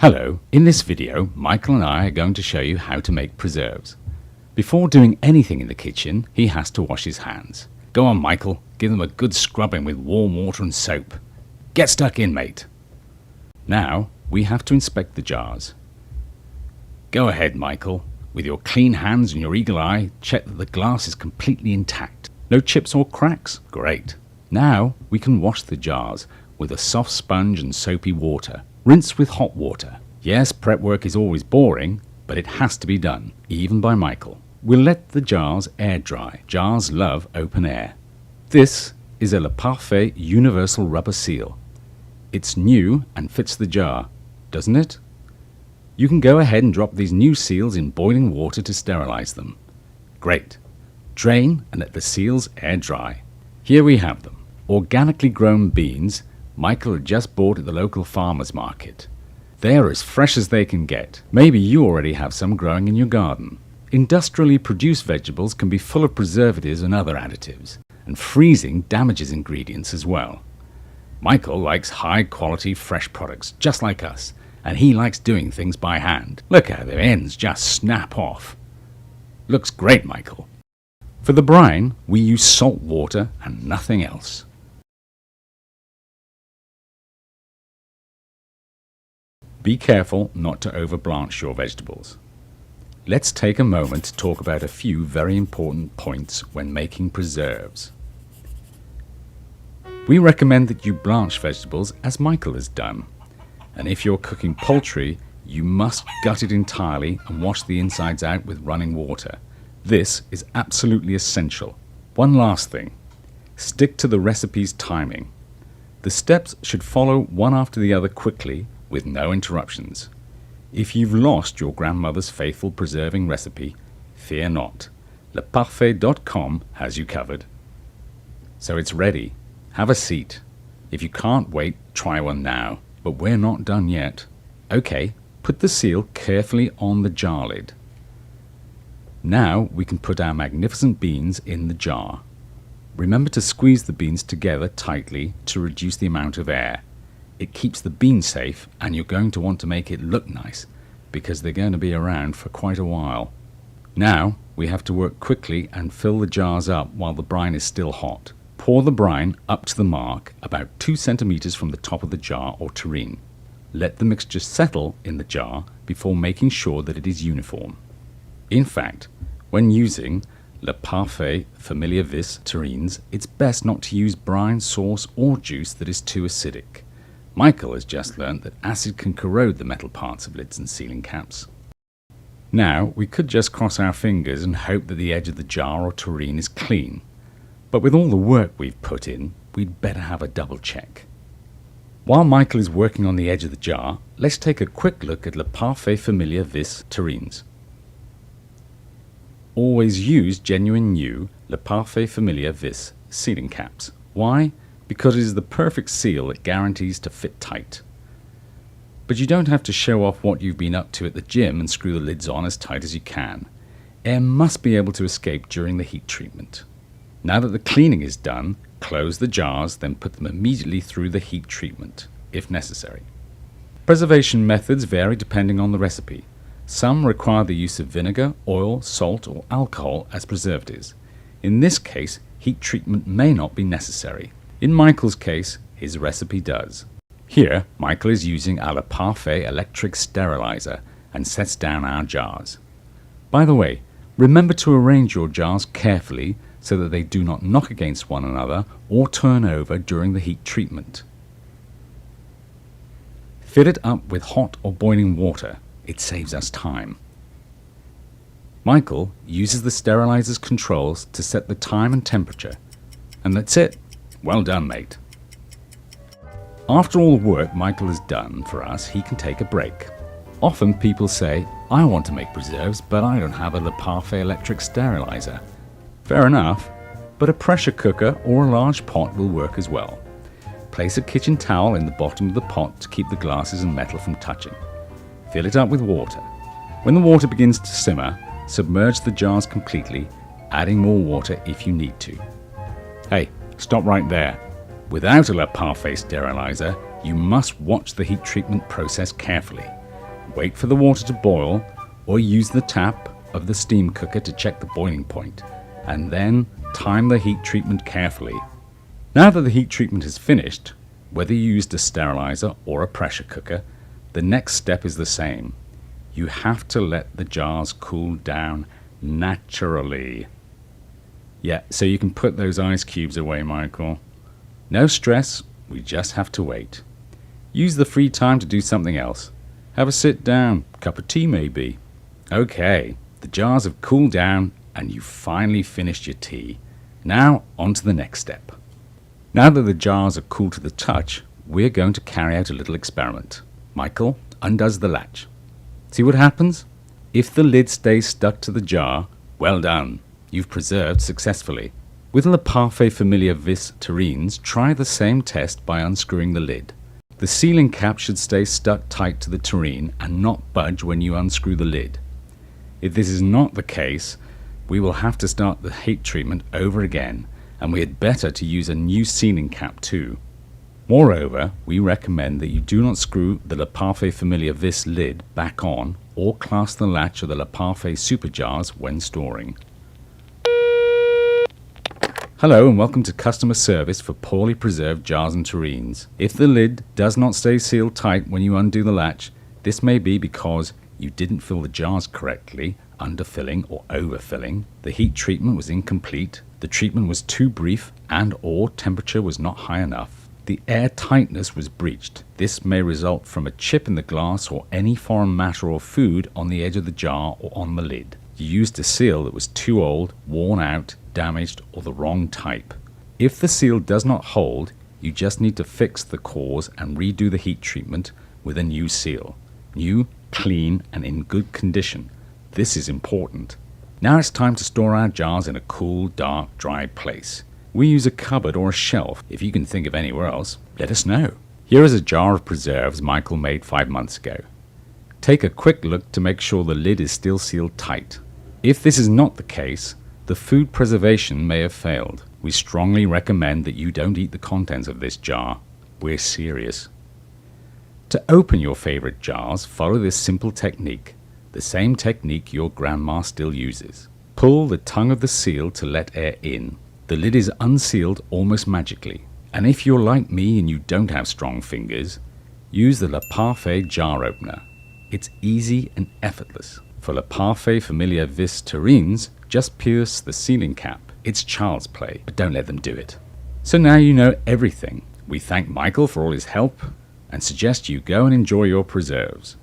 Hello, in this video Michael and I are going to show you how to make preserves. Before doing anything in the kitchen, he has to wash his hands. Go on Michael, give them a good scrubbing with warm water and soap. Get stuck in, mate. Now we have to inspect the jars. Go ahead Michael, with your clean hands and your eagle eye, check that the glass is completely intact. No chips or cracks? Great. Now we can wash the jars with a soft sponge and soapy water. Rinse with hot water. Yes, prep work is always boring, but it has to be done, even by Michael. We'll let the jars air dry. Jars love open air. This is a Le Parfait Universal Rubber Seal. It's new and fits the jar, doesn't it? You can go ahead and drop these new seals in boiling water to sterilize them. Great. Drain and let the seals air dry. Here we have them. Organically grown beans Michael had just bought at the local farmer's market. They are as fresh as they can get. Maybe you already have some growing in your garden. Industrially produced vegetables can be full of preservatives and other additives, and freezing damages ingredients as well. Michael likes high quality fresh products just like us, and he likes doing things by hand. Look how their ends just snap off. Looks great, Michael. For the brine, we use salt water and nothing else. Be careful not to over-blanch your vegetables. Let's take a moment to talk about a few very important points when making preserves. We recommend that you blanch vegetables as Michael has done. And if you're cooking poultry, you must gut it entirely and wash the insides out with running water. This is absolutely essential. One last thing. Stick to the recipe's timing. The steps should follow one after the other quickly, with no interruptions. If you've lost your grandmother's faithful preserving recipe, fear not. leparfait.com has you covered. So it's ready. Have a seat. If you can't wait, try one now. But we're not done yet. Okay, put the seal carefully on the jar lid. Now we can put our magnificent beans in the jar. Remember to squeeze the beans together tightly to reduce the amount of air. It keeps the beans safe, and you're going to want to make it look nice because they're going to be around for quite a while. Now we have to work quickly and fill the jars up while the brine is still hot. Pour the brine up to the mark, about 2 centimeters from the top of the jar or tureen. Let the mixture settle in the jar before making sure that it is uniform. In fact, when using Le Parfait Familiar Vis tureens, it's best not to use brine, sauce or juice that is too acidic. Michael has just learnt that acid can corrode the metal parts of lids and sealing caps. Now, we could just cross our fingers and hope that the edge of the jar or tureen is clean. But with all the work we've put in, we'd better have a double check. While Michael is working on the edge of the jar, let's take a quick look at Le Parfait Familiar Vis tureens. Always use genuine new Le Parfait Familiar Vis sealing caps. Why? Because it is the perfect seal that guarantees to fit tight. But you don't have to show off what you've been up to at the gym and screw the lids on as tight as you can. Air must be able to escape during the heat treatment. Now that the cleaning is done, close the jars, then put them immediately through the heat treatment, if necessary. Preservation methods vary depending on the recipe. Some require the use of vinegar, oil, salt, or alcohol as preservatives. In this case, heat treatment may not be necessary. In Michael's case, his recipe does. Here, Michael is using a Le Parfait electric sterilizer and sets down our jars. By the way, remember to arrange your jars carefully so that they do not knock against one another or turn over during the heat treatment. Fill it up with hot or boiling water. It saves us time. Michael uses the sterilizer's controls to set the time and temperature. And that's it. Well done, mate. After all the work Michael has done for us, he can take a break. Often people say, I want to make preserves, but I don't have a Le Parfait electric sterilizer. Fair enough, but a pressure cooker or a large pot will work as well. Place a kitchen towel in the bottom of the pot to keep the glasses and metal from touching. Fill it up with water. When the water begins to simmer, submerge the jars completely, adding more water if you need to. Hey, stop right there. Without a Le Parfait sterilizer, you must watch the heat treatment process carefully. wait for the water to boil, or use the tap of the steam cooker to check the boiling point, and then time the heat treatment carefully. Now that the heat treatment is finished, whether you used a sterilizer or a pressure cooker, the next step is the same. You have to let the jars cool down naturally. Yeah, so you can put those ice cubes away, Michael. No stress, we just have to wait. Use the free time to do something else. Have a sit down, cup of tea maybe. Okay, the jars have cooled down and you've finally finished your tea. Now on to the next step. Now that the jars are cool to the touch, we're going to carry out a little experiment. Michael undoes the latch. See what happens? If the lid stays stuck to the jar, well done. You've preserved successfully. With Le Parfait Familiar Vis Terrines, try the same test by unscrewing the lid. The sealing cap should stay stuck tight to the terrine and not budge when you unscrew the lid. If this is not the case, we will have to start the heat treatment over again, and we had better to use a new sealing cap too. Moreover, we recommend that you do not screw the Le Parfait Familiar Vis lid back on or clasp the latch of the Le Parfait Super Jars when storing. Hello and welcome to customer service for poorly preserved jars and terrines. If the lid does not stay sealed tight when you undo the latch, this may be because you didn't fill the jars correctly, underfilling or overfilling, the heat treatment was incomplete, the treatment was too brief, and or temperature was not high enough. The air tightness was breached. This may result from a chip in the glass or any foreign matter or food on the edge of the jar or on the lid. You used a seal that was too old, worn out, damaged, or the wrong type. If the seal does not hold, you just need to fix the cause and redo the heat treatment with a new seal. New, clean, and in good condition. This is important. Now it's time to store our jars in a cool, dark, dry place. We use a cupboard or a shelf. If you can think of anywhere else, let us know. Here is a jar of preserves Michael made 5 months ago. Take a quick look to make sure the lid is still sealed tight. If this is not the case, the food preservation may have failed. We strongly recommend that you don't eat the contents of this jar. We're serious. To open your favorite jars, follow this simple technique, the same technique your grandma still uses. Pull the tongue of the seal to let air in. The lid is unsealed almost magically. And if you're like me and you don't have strong fingers, use the Le Parfait jar opener. It's easy and effortless. For Le Parfait Familiar Vis Terrines, just pierce the sealing cap. It's child's play, but don't let them do it. So now you know everything. We thank Michael for all his help and suggest you go and enjoy your preserves.